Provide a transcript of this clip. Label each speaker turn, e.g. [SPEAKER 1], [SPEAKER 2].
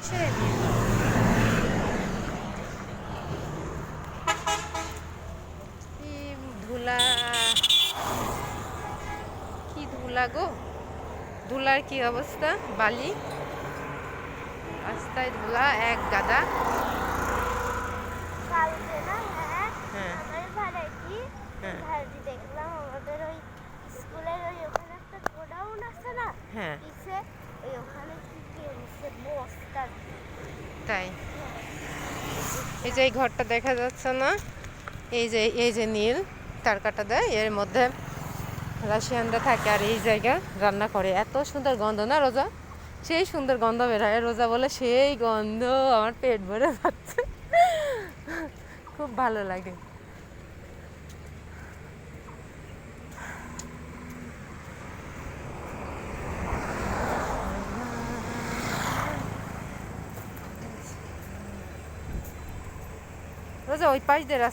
[SPEAKER 1] হচ্ছে নীল। কি ধুলা, কি ধুলা গো, ধুলার কি অবস্থা, বালি রাস্তায় ধুলা এক গাদা।
[SPEAKER 2] কালকে না, হ্যাঁ,
[SPEAKER 1] হ্যাঁ
[SPEAKER 2] আমার ভাড়াটি
[SPEAKER 1] হ্যাঁ
[SPEAKER 2] ভাড়াটি দেখলাম আমাদের ওই স্কুলের ওই ওখানে একটা গোডাউন আছে না,
[SPEAKER 1] হ্যাঁ
[SPEAKER 2] কিসে ওই ওখানে কি কিনছে বস্তা।
[SPEAKER 1] তাই। এই যে এই ঘরটা দেখা যাচ্ছে না, এই যে নীল তার কাটা দেয়, এর মধ্যে রাশিয়ানরা থাকে আর এই জায়গা রান্না করে। এত সুন্দর গন্ধ না রোজা, সেই সুন্দর গন্ধ বের হয়। রোজা বলে সেই গন্ধ, আমার পেট ভরে যাচ্ছে, খুব ভালো লাগে। রোজা ওই পাশ দিয়ে রাস্তা